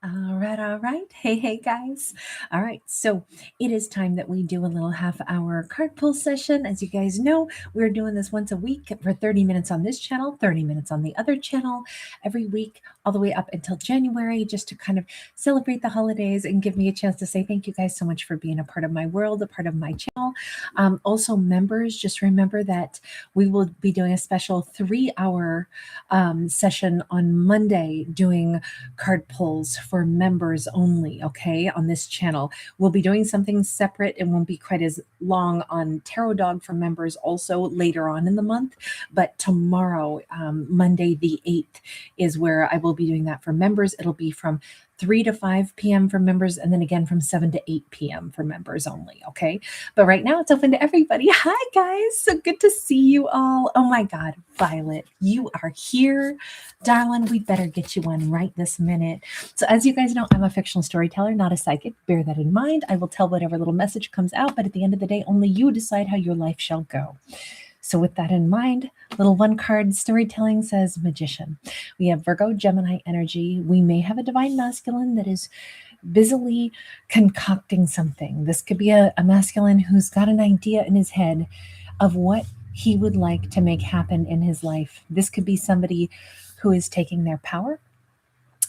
All right, all right. Hey, guys. All right, so it is time that we do a little half-hour card pull session. As you guys know, we're doing this once a week for 30 minutes on this channel, 30 minutes on the other channel, every week, all the way up until January, just to kind of celebrate the holidays and give me a chance to say thank you guys so much for being a part of my world, a part of my channel. Also, members, just remember that we will be doing a special 3-hour session on Monday doing card pulls for members only, okay, on this channel. We'll be doing something separate. It won't be quite as long on Tarot Dog for members also later on in the month. But tomorrow, Monday the 8th, is where I will be doing that for members. It'll be from 3 to 5 p.m. for members, and then again from 7 to 8 p.m. for members only, okay? But right now it's open to everybody. Hi, guys. So good to see you all. Oh my God, Violet, you are here. Darling, we better get you one right this minute. So as you guys know, I'm a fictional storyteller, not a psychic. Bear that in mind. I will tell whatever little message comes out, but at the end of the day, only you decide how your life shall go. So with that in mind, little one card storytelling says Magician. We have Virgo, Gemini energy. We may have a divine masculine that is busily concocting something. This could be a masculine who's got an idea in his head of what he would like to make happen in his life. This could be somebody who is taking their power.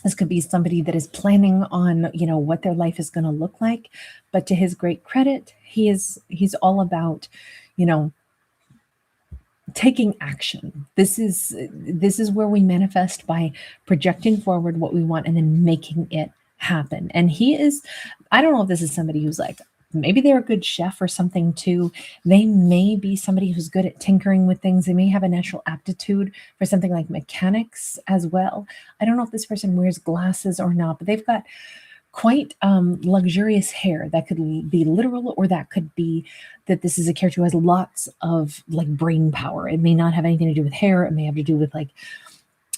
This could be somebody that is planning on, what their life is going to look like. But to his great credit, he's all about, taking action. This is where we manifest by projecting forward what we want and then making it happen. And I don't know if this is somebody who's like, maybe they're a good chef or something too. They may be somebody who's good at tinkering with things. They may have a natural aptitude for something like mechanics as well. I don't know if this person wears glasses or not, but they've got quite luxurious hair. That could be literal, or that could be that this is a character who has lots of like brain power. It may not have anything to do with hair. It may have to do with like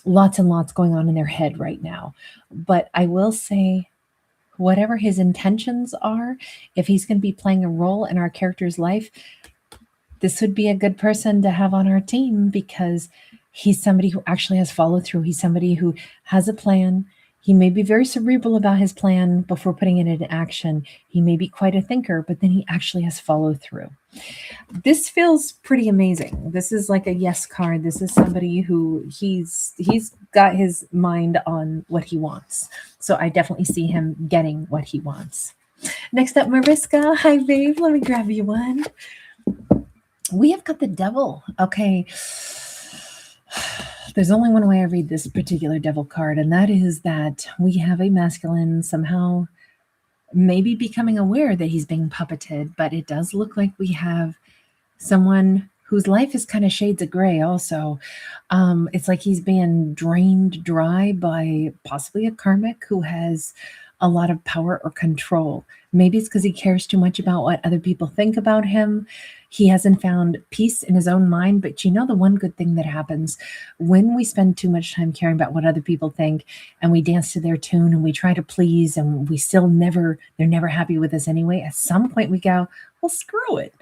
lots and lots going on in their head right now. But I will say, whatever his intentions are, if he's going to be playing a role in our character's life, this would be a good person to have on our team, because he's somebody who actually has follow through. He's somebody who has a plan. He may be very cerebral about his plan before putting it into action. He may be quite a thinker, but then he actually has follow through. This feels pretty amazing. This is like a yes card. This is somebody who he's got his mind on what he wants. So I definitely see him getting what he wants. Next up, Mariska. Hi, babe. Let me grab you one. We have got the Devil. Okay. There's only one way I read this particular Devil card, and that is that we have a masculine somehow maybe becoming aware that he's being puppeted, but it does look like we have someone whose life is kind of shades of gray also. It's like he's being drained dry by possibly a karmic who has a lot of power or control. Maybe it's because he cares too much about what other people think about him. He hasn't found peace in his own mind. But the one good thing that happens when we spend too much time caring about what other people think, and we dance to their tune and we try to please, and they're never happy with us anyway. At some point we go, well, screw it.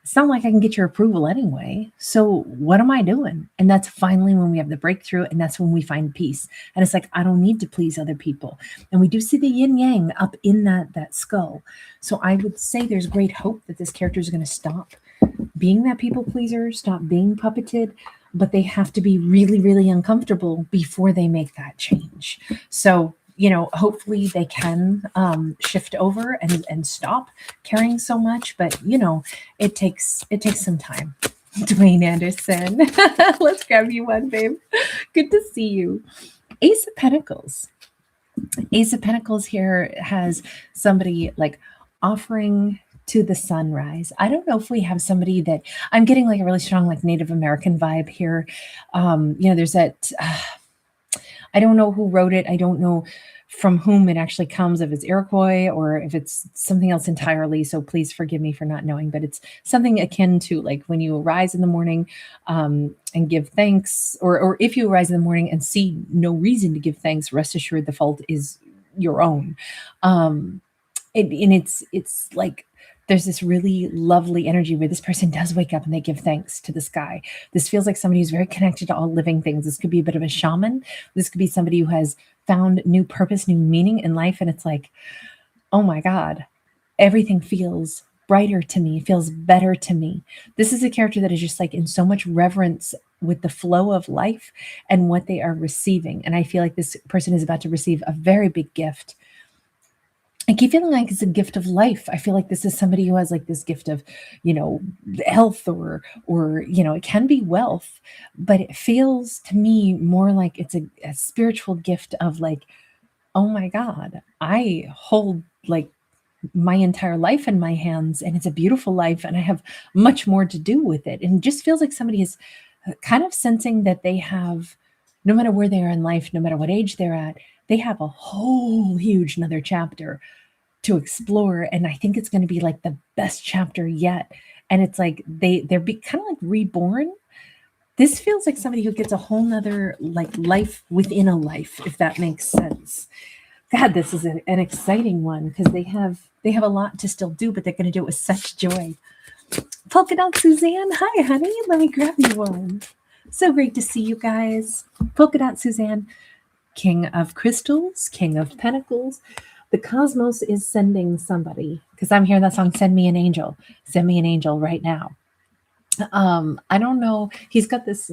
It's not like I can get your approval anyway. So what am I doing? And that's finally when we have the breakthrough, and that's when we find peace. And it's like, I don't need to please other people. And we do see the yin yang up in that skull. So I would say there's great hope that this character is going to stop being that people pleaser, stop being puppeted, but they have to be really, really uncomfortable before they make that change. So hopefully they can shift over and stop caring so much, but it takes some time. Dwayne Anderson, let's grab you one, babe. Good to see you. Ace of Pentacles. Ace of Pentacles here has somebody like offering to the sunrise. I don't know if we have somebody that I'm getting like a really strong like Native American vibe here. There's that. I don't know who wrote it. I don't know from whom it actually comes, if it's Iroquois or if it's something else entirely. So please forgive me for not knowing, but it's something akin to like when you arise in the morning and give thanks, or if you arise in the morning and see no reason to give thanks, rest assured the fault is your own. And it's like there's this really lovely energy where this person does wake up and they give thanks to the sky. This feels like somebody who's very connected to all living things. This could be a bit of a shaman. This could be somebody who has found new purpose, new meaning in life. And it's like, oh my God, everything feels brighter to me, feels better to me. This is a character that is just like in so much reverence with the flow of life and what they are receiving. And I feel like this person is about to receive a very big gift. I keep feeling like it's a gift of life. I feel like this is somebody who has like this gift of, health or, it can be wealth, but it feels to me more like it's a spiritual gift of like, oh my God, I hold like my entire life in my hands and it's a beautiful life and I have much more to do with it. And it just feels like somebody is kind of sensing that they have, no matter where they are in life, no matter what age they're at, they have a whole huge another chapter to explore. And I think it's going to be like the best chapter yet. And it's like they're kind of like reborn. This feels like somebody who gets a whole nother like life within a life, if that makes sense. God, this is an exciting one because they have a lot to still do, but they're going to do it with such joy. Polka Dot Suzanne, hi honey, let me grab you one. So great to see you guys. Polka Dot Suzanne, King of Crystals, King of Pentacles. The cosmos is sending somebody, because I'm hearing that song, Send Me an Angel. Send me an angel right now. I don't know. He's got this,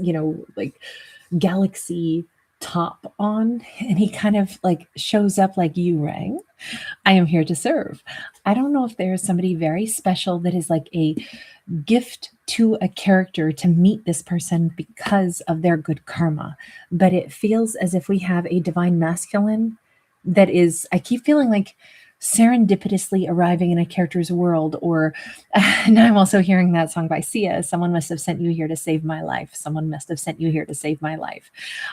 like galaxy top on, and he kind of like shows up like, you rang. I am here to serve. I don't know if there's somebody very special that is like a gift to a character to meet this person because of their good karma, but it feels as if we have a divine masculine that is, I keep feeling like serendipitously arriving in a character's world, or now I'm also hearing that song by Sia, someone must have sent you here to save my life. Someone must have sent you here to save my life.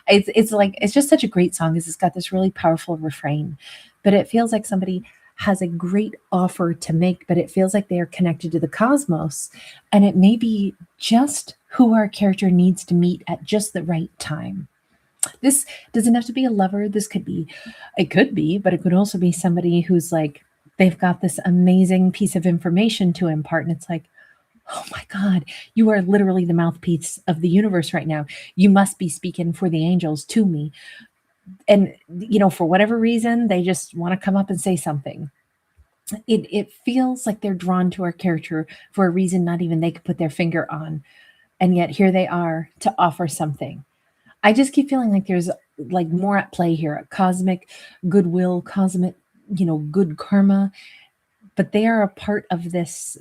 It's like, it's just such a great song because it's got this really powerful refrain, but it feels like somebody has a great offer to make, but it feels like they are connected to the cosmos, and it may be just who our character needs to meet at just the right time. This doesn't have to be a lover. It could be, but it could also be somebody who's like, they've got this amazing piece of information to impart. And it's like, oh my God, you are literally the mouthpiece of the universe right now. You must be speaking for the angels to me. And, for whatever reason, they just want to come up and say something. It feels like they're drawn to our character for a reason not even they could put their finger on. And yet here they are to offer something. I just keep feeling like there's like more at play here, a cosmic goodwill, cosmic, good karma, but they are a part of this,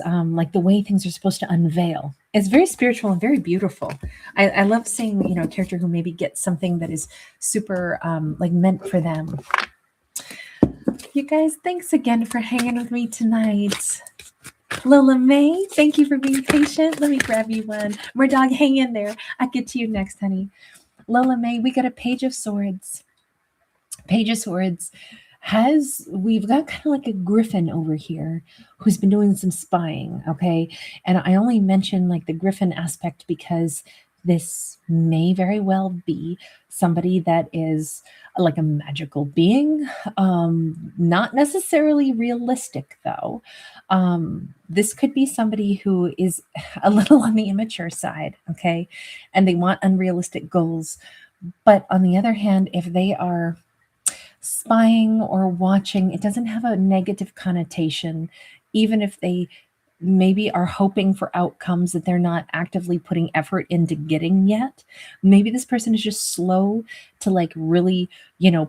like the way things are supposed to unveil. It's very spiritual and very beautiful. I love seeing, a character who maybe gets something that is super, like meant for them. You guys, thanks again for hanging with me tonight. Lola May, thank you for being patient. Let me grab you one. Murdog, hang in there. I'll get to you next, honey. Lola May, we got a Page of Swords. Page of Swords we've got kind of like a griffin over here who's been doing some spying, okay? And I only mention like the griffin aspect because this may very well be somebody that is like a magical being, not necessarily realistic though. This could be somebody who is a little on the immature side, okay? And they want unrealistic goals. But on the other hand, if they are spying or watching, it doesn't have a negative connotation, even if they maybe are hoping for outcomes that they're not actively putting effort into getting yet. Maybe this person is just slow to like really,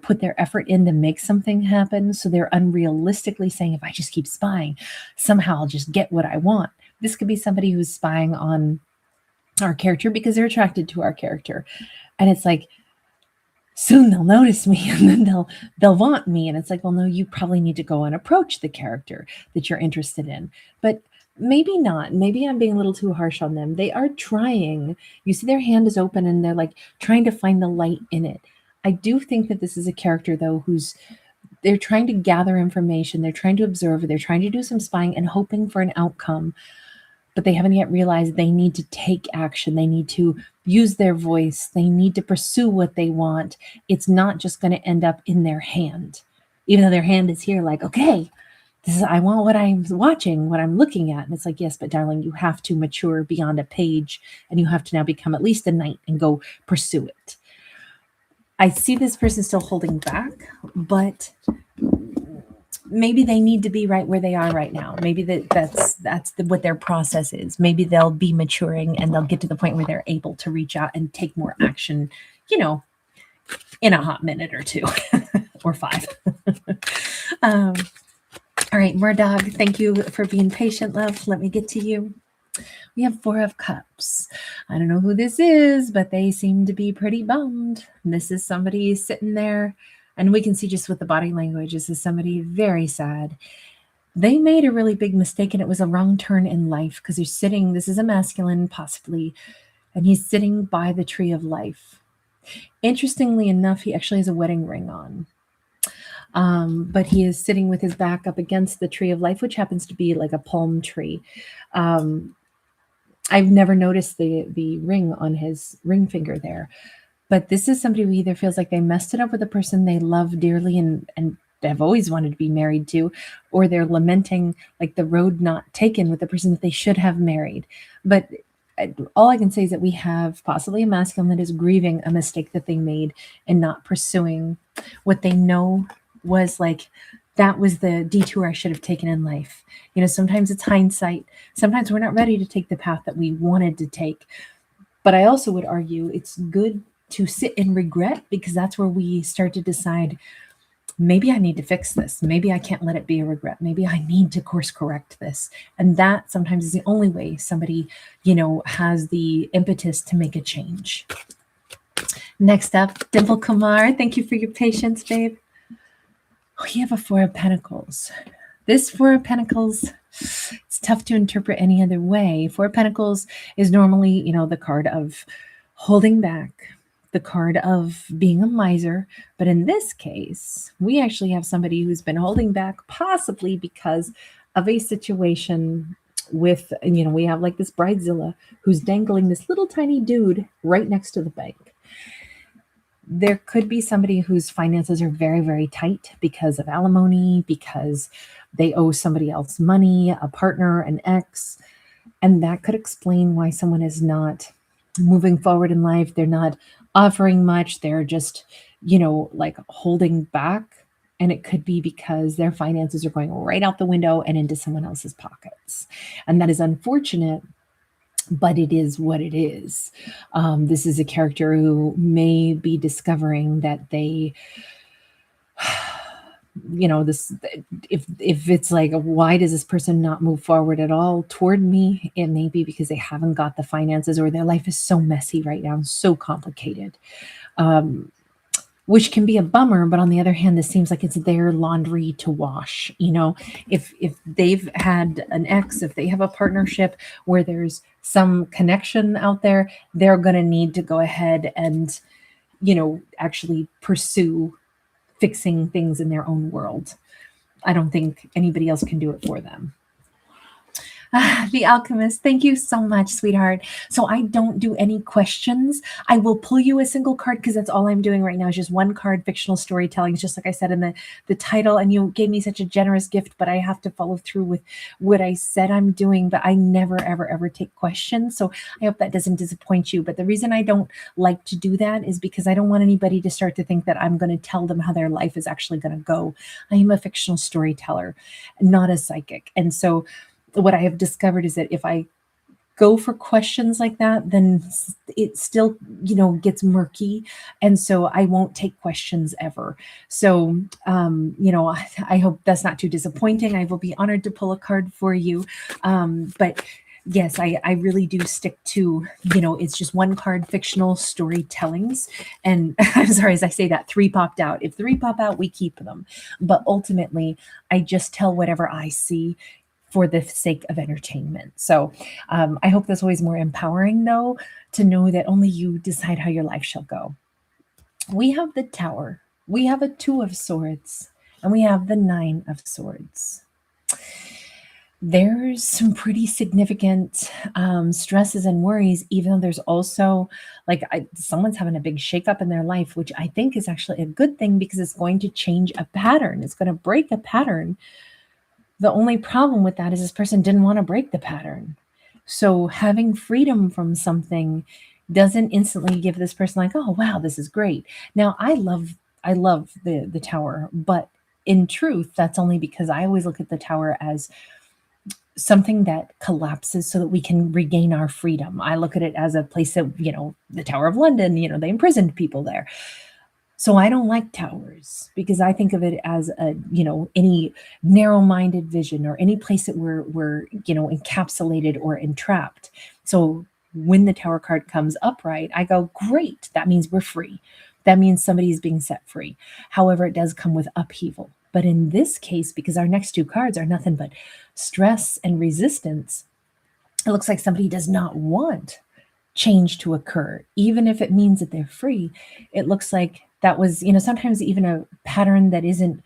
put their effort in to make something happen. So they're unrealistically saying, if I just keep spying, somehow I'll just get what I want. This could be somebody who's spying on our character because they're attracted to our character. And it's like, soon they'll notice me and then they'll want me. And it's like, well, no, you probably need to go and approach the character that you're interested in. But maybe not. Maybe I'm being a little too harsh on them. They are trying. You see their hand is open and they're like trying to find the light in it. I do think that this is a character though they're trying to gather information. They're trying to observe. They're trying to do some spying and hoping for an outcome. But they haven't yet realized they need to take action. They need to use their voice. They need to pursue what they want. It's not just going to end up in their hand, even though their hand is here like, okay, I want what I'm watching, what I'm looking at. And it's like, yes, but darling, you have to mature beyond a page and you have to now become at least a knight and go pursue it. I see this person still holding back, but maybe they need to be right where they are right now. Maybe what their process is. Maybe they'll be maturing and they'll get to the point where they're able to reach out and take more action, in a hot minute or two or 5. All right, Murdog, thank you for being patient, love. Let me get to you. We have 4 of Cups. I don't know who this is, but they seem to be pretty bummed. This is somebody sitting there, and we can see just with the body language, this is somebody very sad. They made a really big mistake, and it was a wrong turn in life because they're sitting, this is a masculine possibly, and he's sitting by the tree of life. Interestingly enough, he actually has a wedding ring on. But he is sitting with his back up against the tree of life, which happens to be like a palm tree. I've never noticed the ring on his ring finger there. But this is somebody who either feels like they messed it up with a person they love dearly and have always wanted to be married to, or they're lamenting like the road not taken with the person that they should have married. But all I can say is that we have possibly a masculine that is grieving a mistake that they made and not pursuing what they know was like, that was the detour I should have taken in life. Sometimes it's hindsight. Sometimes we're not ready to take the path that we wanted to take. But I also would argue it's good to sit in regret, because that's where we start to decide, maybe I need to fix this. Maybe I can't let it be a regret. Maybe I need to course correct this. And that sometimes is the only way somebody, has the impetus to make a change. Next up, Dimple Kumar. Thank you for your patience, babe. We have a 4 of Pentacles. This 4 of Pentacles, it's tough to interpret any other way. 4 of Pentacles is normally, the card of holding back, the card of being a miser. But in this case, we actually have somebody who's been holding back, possibly because of a situation with, we have like this bridezilla who's dangling this little tiny dude right next to the bank. There could be somebody whose finances are very, very tight because of alimony, because they owe somebody else money, a partner, an ex. And that could explain why someone is not moving forward in life. They're not offering much. They're just, like holding back. And it could be because their finances are going right out the window and into someone else's pockets. And that is unfortunate, but it is what it is. This is a character who may be discovering that they, this, if it's like, why does this person not move forward at all toward me? It may be because they haven't got the finances, or their life is so messy right now, so complicated. Which can be a bummer, but on the other hand, this seems like it's their laundry to wash. If they've had an ex, if they have a partnership where there's some connection out there, they're going to need to go ahead and, actually pursue fixing things in their own world. I don't think anybody else can do it for them. The Alchemist, thank you so much, sweetheart. So I don't do any questions. I will pull you a single card because that's all I'm doing right now is just one card, fictional storytelling. It's just like I said in the title, and you gave me such a generous gift, but I have to follow through with what I said I'm doing, but I never, ever, ever take questions. So I hope that doesn't disappoint you. But the reason I don't like to do that is because I don't want anybody to start to think that I'm going to tell them how their life is actually going to go. I am a fictional storyteller, not a psychic. And so what I have discovered is that if I go for questions like that, then it still, gets murky. And so I won't take questions ever. So, I hope that's not too disappointing. I will be honored to pull a card for you. But yes, I really do stick to, it's just one card, fictional storytellings. And I'm sorry, as I say that, 3 popped out. If 3 pop out, we keep them. But ultimately, I just tell whatever I see for the sake of entertainment. So I hope that's always more empowering, though, to know that only you decide how your life shall go. We have the Tower. We have a 2 of Swords. And we have the 9 of Swords. There's some pretty significant stresses and worries, even though there's also someone's having a big shakeup in their life, which I think is actually a good thing because it's going to change a pattern. It's going to break a pattern The only problem with that is this person didn't want to break the pattern. So having freedom from something doesn't instantly give this person like, oh wow, this is great. Now I love the tower, but in truth, that's only because I always look at the tower as something that collapses so that we can regain our freedom. I look at it as a place that, the Tower of London, they imprisoned people there. So I don't like towers because I think of it as any narrow-minded vision or any place that we're encapsulated or entrapped. So when the tower card comes upright, I go, great, that means we're free. That means somebody is being set free. However, it does come with upheaval. But in this case, because our next two cards are nothing but stress and resistance, it looks like somebody does not want change to occur, even if it means that they're free. It looks like that was, sometimes even a pattern that isn't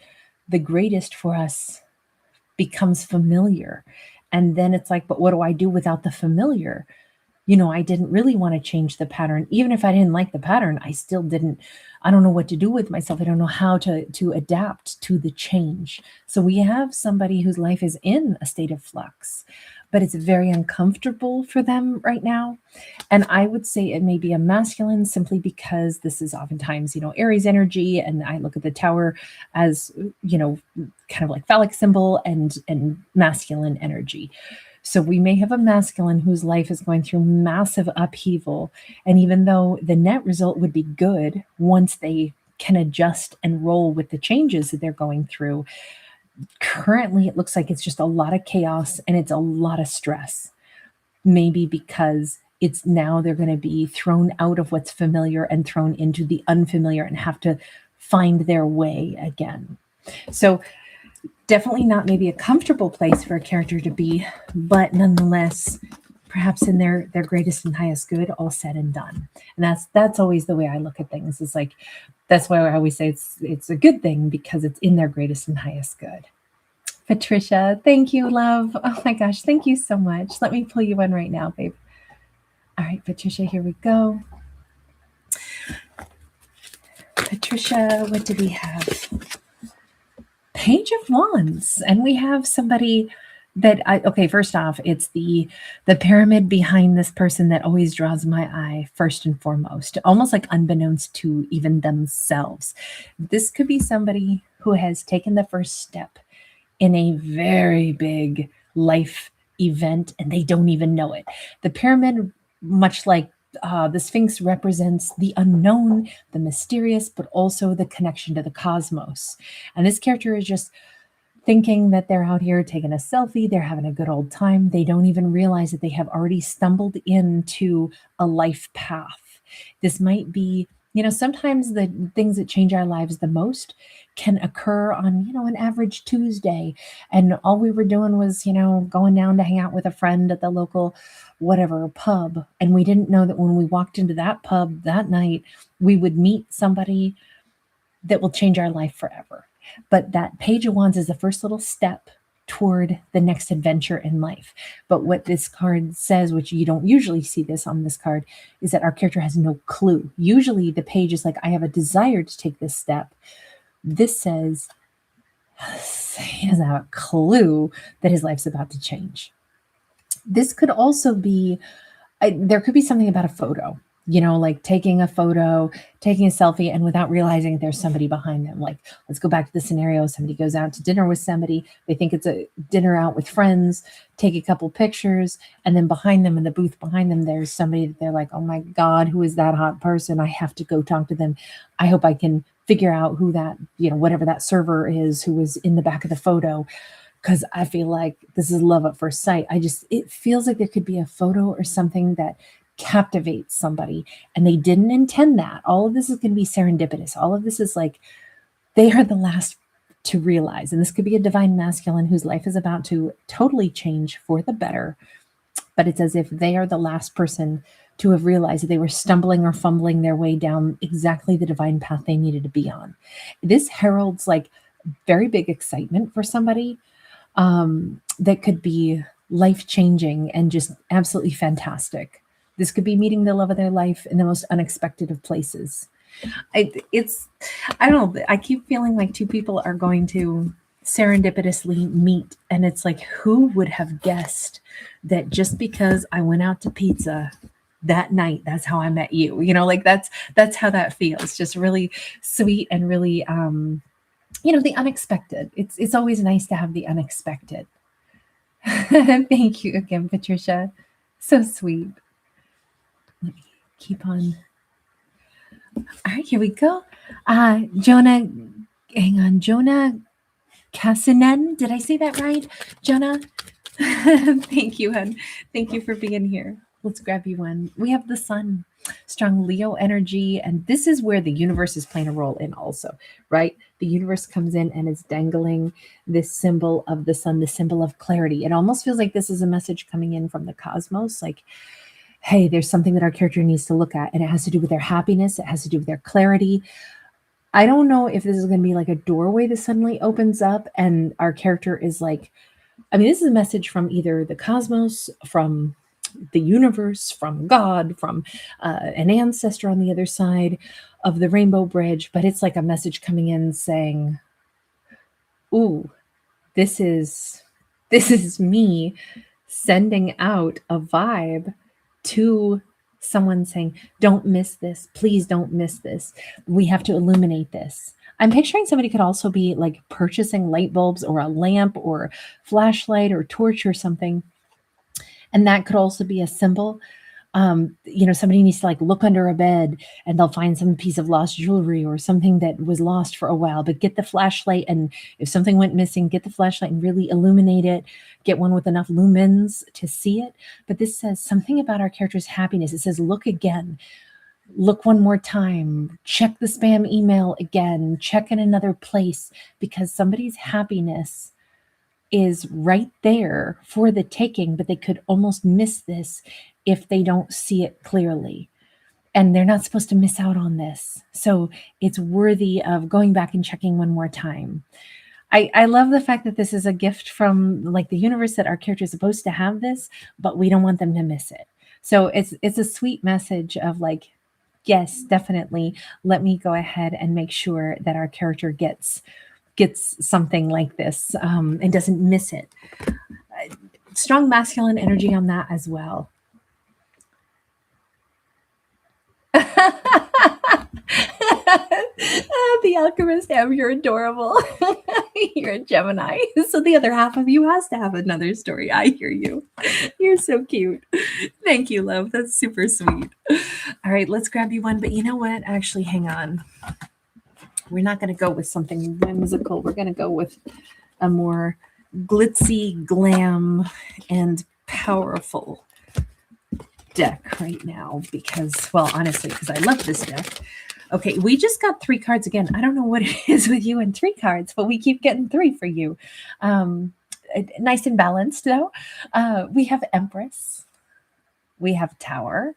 the greatest for us becomes familiar. And then it's like, but what do I do without the familiar? I didn't really want to change the pattern. Even if I didn't like the pattern, I don't know what to do with myself. I don't know how to adapt to the change. So we have somebody whose life is in a state of flux, but it's very uncomfortable for them right now. And I would say it may be a masculine simply because this is oftentimes, Aries energy. And I look at the tower as, kind of like phallic symbol and masculine energy. So we may have a masculine whose life is going through massive upheaval. And even though the net result would be good once they can adjust and roll with the changes that they're going through, currently it looks like it's just a lot of chaos and it's a lot of stress. Maybe because it's now they're going to be thrown out of what's familiar and thrown into the unfamiliar and have to find their way again. So definitely not maybe a comfortable place for a character to be, but nonetheless, perhaps in their greatest and highest good, all said and done. And that's always the way I look at things. It's like that's why I always say it's a good thing because it's in their greatest and highest good. Patricia, thank you, love. Oh my gosh, thank you so much. Let me pull you in right now, babe. All right, Patricia, here we go. Patricia, what do we have? Page of Wands, and we have somebody that first off, it's the pyramid behind this person that always draws my eye first and foremost, almost like unbeknownst to even themselves. This could be somebody who has taken the first step in a very big life event and they don't even know it. The pyramid, much like the Sphinx, represents the unknown, the mysterious, but also the connection to the cosmos. And this character is just thinking that they're out here taking a selfie, they're having a good old time. They don't even realize that they have already stumbled into a life path. This might be, sometimes the things that change our lives the most can occur on, an average Tuesday. And all we were doing was, going down to hang out with a friend at the local whatever pub. And we didn't know that when we walked into that pub that night, we would meet somebody that will change our life forever. But that Page of Wands is the first little step toward the next adventure in life. But what this card says, which you don't usually see this on this card, is that our character has no clue. Usually the page is like, I have a desire to take this step. This says he doesn't have a clue that his life's about to change. This could also be, there could be something about a photo, like taking a photo, taking a selfie, and without realizing there's somebody behind them. Like, let's go back to the scenario. Somebody goes out to dinner with somebody. They think it's a dinner out with friends, take a couple pictures, and then behind them, in the booth behind them, there's somebody that they're like, oh my God, who is that hot person? I have to go talk to them. I hope I can figure out who that, whatever that server is who was in the back of the photo. Because I feel like this is love at first sight. It feels like there could be a photo or something that captivates somebody and they didn't intend that. All of this is going to be serendipitous. All of this is like they are the last to realize. And this could be a divine masculine whose life is about to totally change for the better. But it's as if they are the last person to have realized that they were stumbling or fumbling their way down exactly the divine path they needed to be on. This heralds like very big excitement for somebody. That could be life-changing and just absolutely fantastic. This could be meeting the love of their life in the most unexpected of places. I don't know. I keep feeling like two people are going to serendipitously meet. And it's like, who would have guessed that just because I went out to pizza that night, that's how I met you? You know, like that's how that feels. Just really sweet and really the unexpected. It's always nice to have the unexpected. Thank you again, Patricia. So sweet. Let me keep on. All right, here we go. Jonah, hang on. Jonah Cassinen. Did I say that right? Jonah? Thank you, hon. Thank you for being here. Let's grab you one. We have the sun, strong Leo energy. And this is where the universe is playing a role in also, right? The universe comes in and is dangling this symbol of the sun, the symbol of clarity. It almost feels like this is a message coming in from the cosmos. Like, hey, there's something that our character needs to look at, and it has to do with their happiness. It has to do with their clarity. I don't know if this is going to be like a doorway that suddenly opens up and our character is like, I mean, this is a message from either the cosmos, from the universe, from God, from an ancestor on the other side of the rainbow bridge. But it's like a message coming in saying, ooh, this is me sending out a vibe to someone saying, don't miss this. Please don't miss this. We have to illuminate this. I'm picturing somebody could also be like purchasing light bulbs or a lamp or flashlight or torch or something. And that could also be a symbol. Somebody needs to like look under a bed and they'll find some piece of lost jewelry or something that was lost for a while, but get the flashlight. And if something went missing, get the flashlight and really illuminate it, get one with enough lumens to see it. But this says something about our character's happiness. It says, look again, look one more time, check the spam email again, check in another place, because somebody's happiness is right there for the taking, but they could almost miss this if they don't see it clearly. And they're not supposed to miss out on this. So it's worthy of going back and checking one more time. I love the fact that this is a gift from like the universe, that our character is supposed to have this, but we don't want them to miss it. So it's a sweet message of like, yes, definitely. Let me go ahead and make sure that our character gets something like this and doesn't miss it. Strong masculine energy on that as well. The Alchemist, you're adorable. You're a Gemini. So the other half of you has to have another story. I hear you. You're so cute. Thank you, love. That's super sweet. All right, let's grab you one. But you know what? Actually, hang on. We're not going to go with something whimsical. We're going to go with a more glitzy, glam, and powerful deck right now because, well, honestly, because I love this deck. Okay, we just got 3 cards again. I don't know what it is with you and 3 cards, but we keep getting 3 for you. Nice and balanced, though. We have Empress. We have Tower.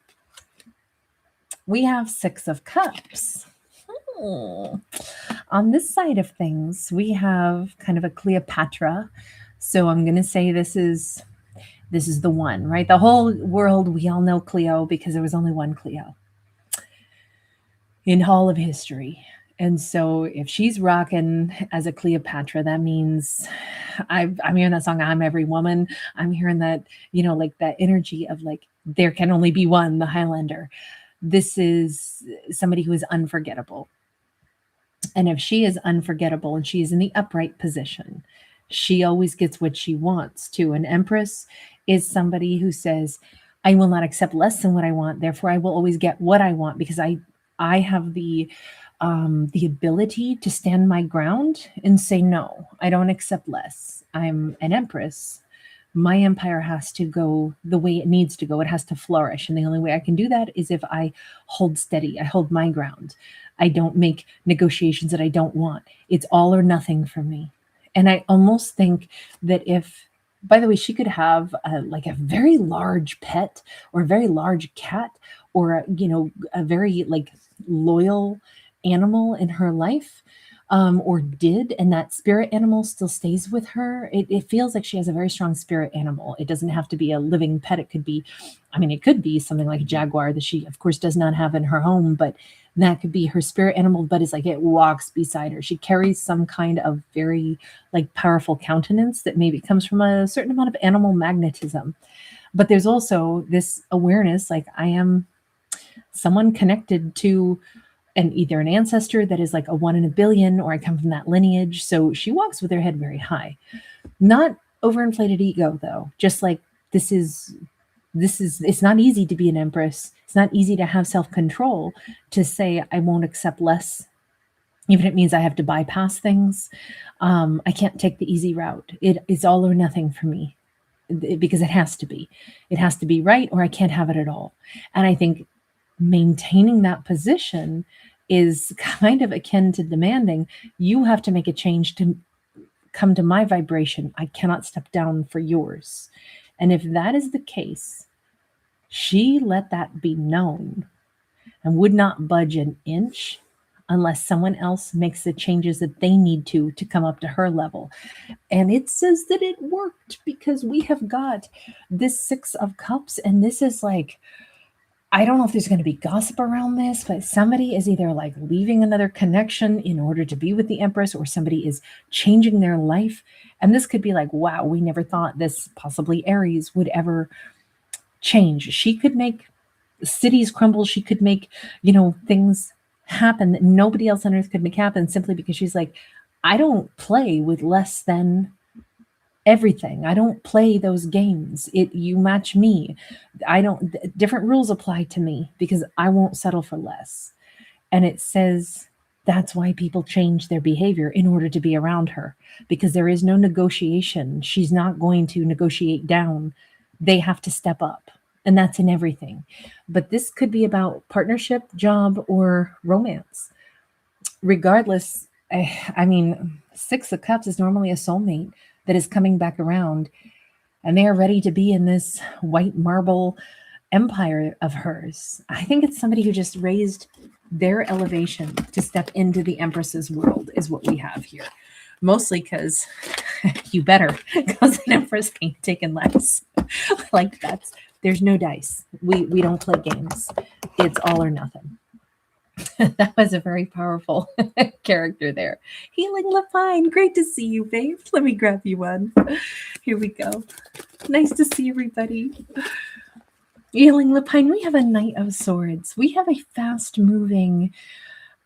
We have 6 of Cups. On this side of things, we have kind of a Cleopatra. So I'm going to say this is the one, right? The whole world, we all know Cleo because there was only one Cleo in all of history. And so if she's rocking as a Cleopatra, that means I'm hearing that song, I'm Every Woman. I'm hearing that, like that energy of like, there can only be one, the Highlander. This is somebody who is unforgettable. And if she is unforgettable and she is in the upright position, she always gets what she wants too. An Empress is somebody who says, I will not accept less than what I want. Therefore, I will always get what I want because I have the ability to stand my ground and say, no, I don't accept less. I'm an Empress. My empire has to go the way it needs to go. It has to flourish. And the only way I can do that is if I hold steady. I hold my ground. I don't make negotiations that I don't want. It's all or nothing for me. And I almost think that if, by the way, she could have like a very large pet or a very large cat or, a very like loyal animal in her life. or did, and that spirit animal still stays with her. It feels like she has a very strong spirit animal. It doesn't have to be a living pet. It could be, I mean, it could be something like a jaguar that she, of course, does not have in her home, but that could be her spirit animal. But it's like it walks beside her. She carries some kind of very like powerful countenance that maybe comes from a certain amount of animal magnetism. But there's also this awareness, like I am someone connected to and either an ancestor that is like a 1 in a billion, or I come from that lineage. So she walks with her head very high. Not overinflated ego though. Just like it's not easy to be an empress. It's not easy to have self-control, to say I won't accept less, even if it means I have to bypass things. I can't take the easy route. It is all or nothing for me, because it has to be. It has to be right, or I can't have it at all. And I think maintaining that position is kind of akin to demanding you have to make a change to come to my vibration. I cannot step down for yours. And if that is the case, she let that be known and would not budge an inch unless someone else makes the changes that they need to come up to her level. And it says that it worked, because we have got this 6 of Cups, and this is like, I don't know if there's going to be gossip around this, but somebody is either like leaving another connection in order to be with the Empress, or somebody is changing their life. And this could be like, wow, we never thought this, possibly Aries, would ever change. She could make cities crumble. She could make, things happen that nobody else on earth could make happen, simply because she's like, I don't play with less than everything. I don't play those games. You match me. Different rules apply to me, because I won't settle for less. And it says that's why people change their behavior in order to be around her, because there is no negotiation. She's not going to negotiate down. They have to step up. And that's in everything. But this could be about partnership, job, or romance. Regardless, I mean, 6 of Cups is normally a soulmate that is coming back around, and they are ready to be in this white marble empire of hers. I think it's somebody who just raised their elevation to step into the Empress's world, is what we have here. Mostly because you better, because an Empress ain't taking less. Like there's no dice. We don't play games. It's all or nothing. That was a very powerful character there. Healing Lapine, great to see you, babe. Let me grab you one. Here we go. Nice to see everybody. Healing Lapine, we have a Knight of Swords. We have a fast-moving,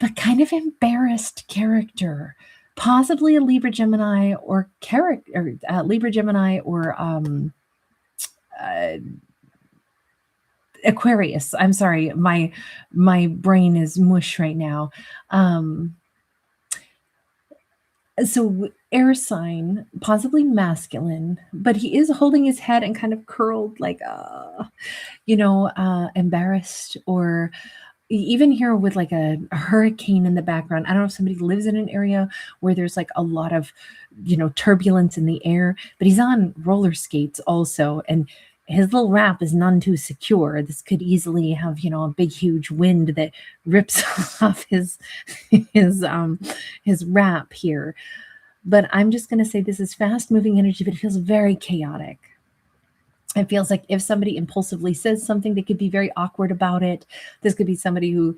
but kind of embarrassed character. Possibly a Libra Gemini or Aquarius. I'm sorry, my brain is mush right now. So air sign, possibly masculine, but he is holding his head and kind of curled, like embarrassed, or even here with like a hurricane in the background. I don't know if somebody lives in an area where there's like a lot of turbulence in the air, but he's on roller skates also, and his little wrap is none too secure. This could easily have, a big, huge wind that rips off his wrap here. But I'm just going to say this is fast-moving energy, but it feels very chaotic. It feels like if somebody impulsively says something, they could be very awkward about it. This could be somebody who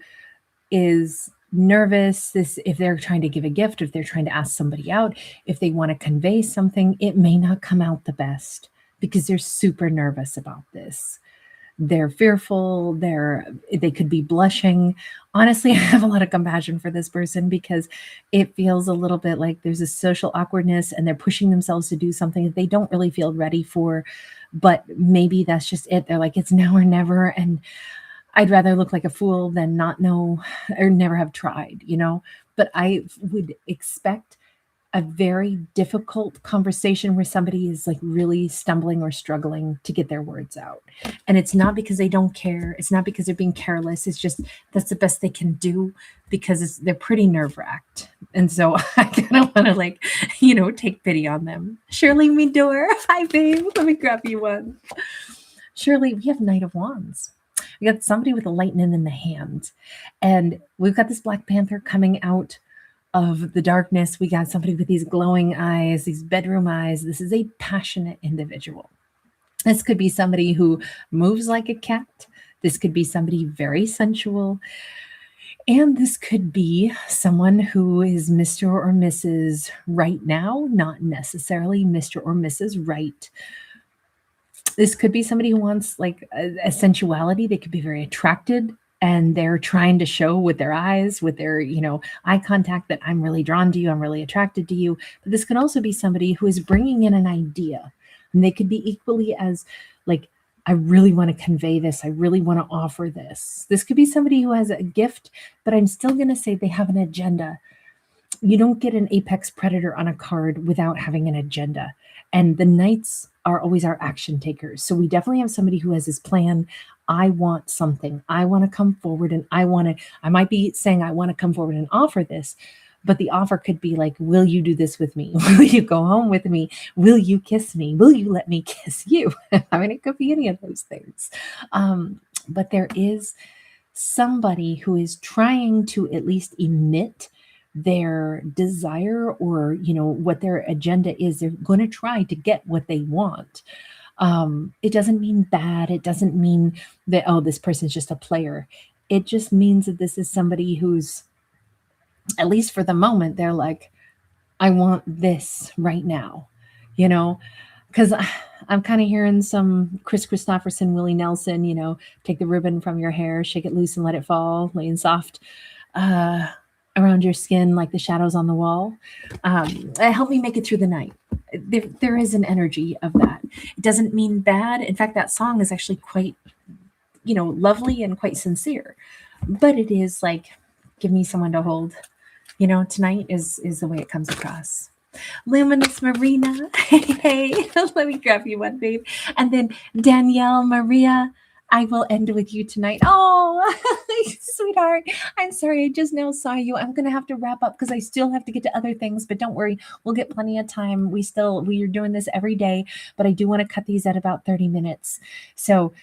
is nervous. If they're trying to give a gift, if they're trying to ask somebody out, if they want to convey something, it may not come out the best, because they're super nervous about this. They're fearful. They could be blushing. Honestly, I have a lot of compassion for this person, because it feels a little bit like there's a social awkwardness, and they're pushing themselves to do something that they don't really feel ready for. But maybe that's just it. They're like, it's now or never. And I'd rather look like a fool than not know or never have tried, But I would expect a very difficult conversation where somebody is like really stumbling or struggling to get their words out. And it's not because they don't care. It's not because they're being careless. It's just that's the best they can do, because they're pretty nerve-wracked. And so I kind of want to take pity on them. Shirley Midor. Hi, babe. Let me grab you one. Shirley, we have Knight of Wands. We got somebody with a lightning in the hand. And we've got this Black Panther coming out of the darkness, we got somebody with these glowing eyes, these bedroom eyes. This is a passionate individual. This could be somebody who moves like a cat. This could be somebody very sensual. And this could be someone who is Mr. or Mrs. right now, not necessarily Mr. or Mrs. right. This could be somebody who wants like a sensuality. They could be very attracted and they're trying to show with their eyes, with their, eye contact that I'm really drawn to you, I'm really attracted to you. But this could also be somebody who is bringing in an idea. And they could be equally as like, I really want to convey this. I really want to offer this. This could be somebody who has a gift, but I'm still going to say they have an agenda. You don't get an apex predator on a card without having an agenda. And the knights are always our action takers. So we definitely have somebody who has this plan. I want something. I want to come forward and I might be saying I want to come forward and offer this, but the offer could be like, will you do this with me? Will you go home with me? Will you kiss me? Will you let me kiss you? I mean, it could be any of those things. But there is somebody who is trying to at least emit their desire or, what their agenda is. They're going to try to get what they want. It doesn't mean bad. It doesn't mean that, oh, this person's just a player. It just means that this is somebody who's, at least for the moment, they're like, I want this right now, because I'm kind of hearing some Chris Christopherson, Willie Nelson, take the ribbon from your hair, shake it loose and let it fall, laying soft around your skin like the shadows on the wall. Help me make it through the night. There is an energy of that. It doesn't mean bad. In fact, that song is actually quite, lovely and quite sincere. But it is like, give me someone to hold. Tonight is the way it comes across. Luminous Marina, hey, let me grab you one, babe. And then Danielle, Maria, I will end with you tonight. Oh, sweetheart, I'm sorry. I just now saw you. I'm going to have to wrap up because I still have to get to other things, but don't worry. We'll get plenty of time. We are doing this every day, but I do want to cut these at about 30 minutes. So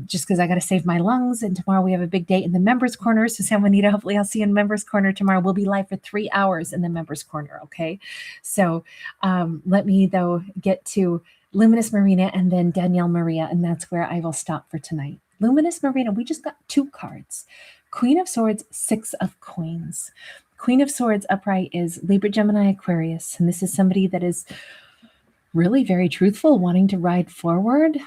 just because I got to save my lungs, and tomorrow we have a big day in the members corner. So San Juanita, hopefully I'll see you in members corner tomorrow. We'll be live for 3 hours in the members corner. Okay. So let me though get to Luminous Marina and then Danielle Maria, and that's where I will stop for tonight. Luminous Marina, we just got 2 cards. Queen of Swords, 6 of Coins. Queen of Swords upright is Libra, Gemini, Aquarius, and this is somebody that is really very truthful, wanting to ride forward.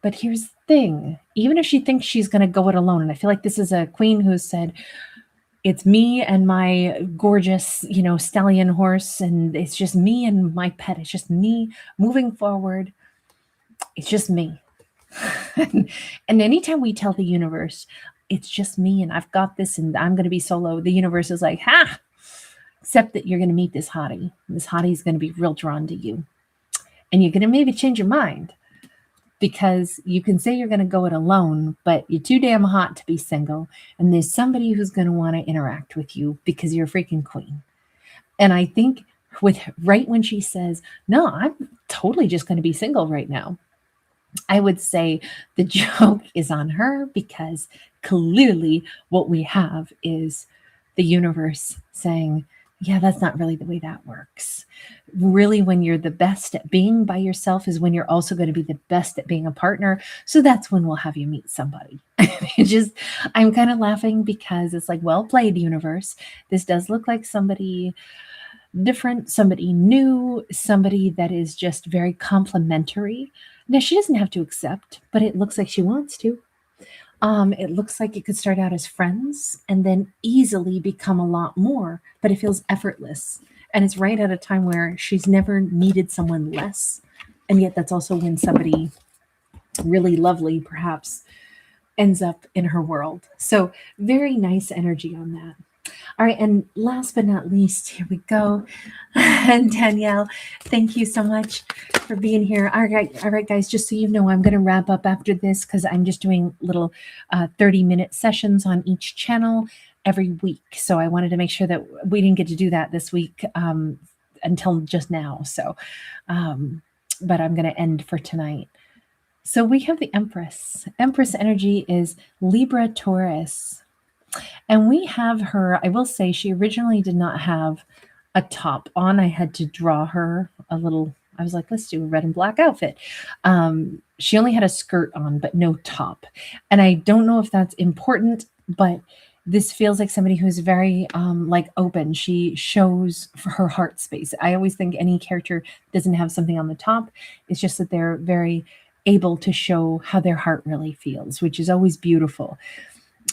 But here's the thing, even if she thinks she's going to go it alone, and I feel like this is a queen who said, it's me and my gorgeous, stallion horse, and it's just me and my pet. It's just me moving forward. It's just me. And anytime we tell the universe, it's just me and I've got this and I'm going to be solo, the universe is like, ha, except that you're going to meet this hottie. This hottie is going to be real drawn to you. And you're going to maybe change your mind. Because you can say you're going to go it alone, but you're too damn hot to be single. And there's somebody who's going to want to interact with you because you're a freaking queen. And I think right when she says, no, I'm totally just going to be single right now, I would say the joke is on her, because clearly what we have is the universe saying, yeah, that's not really the way that works. Really, when you're the best at being by yourself is when you're also going to be the best at being a partner. So that's when we'll have you meet somebody. I'm kind of laughing because it's like, well played, universe. This does look like somebody different, somebody new, somebody that is just very complimentary. Now, she doesn't have to accept, but it looks like she wants to. It looks like it could start out as friends and then easily become a lot more, but it feels effortless. And it's right at a time where she's never needed someone less. And yet that's also when somebody really lovely, perhaps, ends up in her world. So very nice energy on that. All right. And last but not least, here we go. And Danielle, thank you so much for being here. All right, guys, just so you know, I'm going to wrap up after this because I'm just doing little 30-minute sessions on each channel every week. So I wanted to make sure that we didn't get to do that this week until just now. So, but I'm going to end for tonight. So we have the Empress. Empress energy is Libra, Taurus. And we have her, I will say, she originally did not have a top on. I had to draw her a little, I was like, let's do a red and black outfit. She only had a skirt on, but no top. And I don't know if that's important, but this feels like somebody who's very like open. She shows for her heart space. I always think any character doesn't have something on the top. It's just that they're very able to show how their heart really feels, which is always beautiful.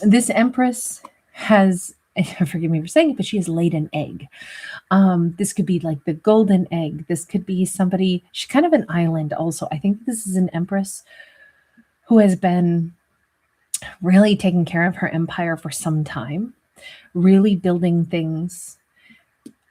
This Empress has, forgive me for saying it, but she has laid an egg. This could be like the golden egg. This could be somebody, she's kind of an island also. I think this is an Empress who has been really taking care of her empire for some time, really building things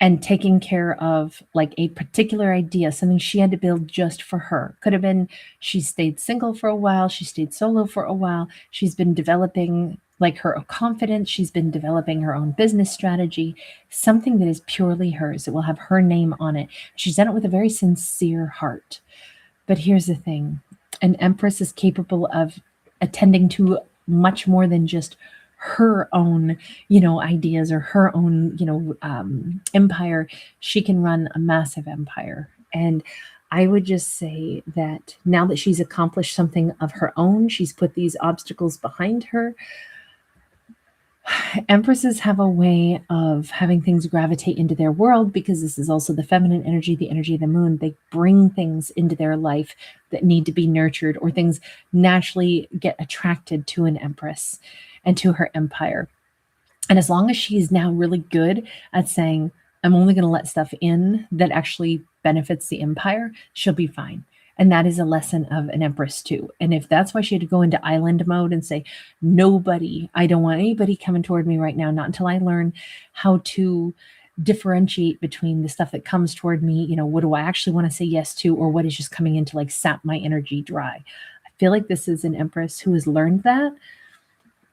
and taking care of like a particular idea, something she had to build just for her. Could have been she stayed single for a while, she stayed solo for a while, she's been developing like her confidence, she's been developing her own business strategy, something that is purely hers. It will have her name on it. She's done it with a very sincere heart. But here's the thing, an Empress is capable of attending to much more than just her own, ideas or her own, empire. She can run a massive empire. And I would just say that now that she's accomplished something of her own, she's put these obstacles behind her. Empresses have a way of having things gravitate into their world because this is also the feminine energy, the energy of the moon. They bring things into their life that need to be nurtured, or things naturally get attracted to an Empress and to her empire. And as long as she's now really good at saying, I'm only going to let stuff in that actually benefits the empire, she'll be fine. And that is a lesson of an Empress too. And if that's why she had to go into island mode and say, I don't want anybody coming toward me right now, not until I learn how to differentiate between the stuff that comes toward me, what do I actually want to say yes to, or what is just coming in to like sap my energy dry. I feel like this is an Empress who has learned that.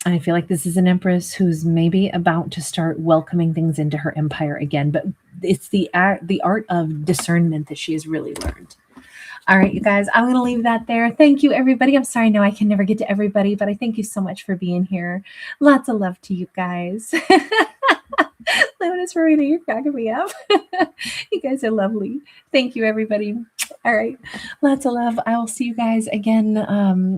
And I feel like this is an Empress who's maybe about to start welcoming things into her empire again. But it's the art of discernment that she has really learned. All right, you guys, I'm going to leave that there. Thank you, everybody. I'm sorry, no, I can never get to everybody, but I thank you so much for being here. Lots of love to you guys. Luminous, Marina, you're cracking me up. You guys are lovely. Thank you, everybody. All right, lots of love. I will see you guys again.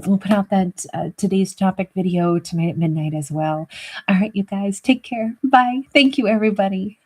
We'll put out that today's topic video tonight at midnight as well. All right, you guys, take care. Bye. Thank you, everybody.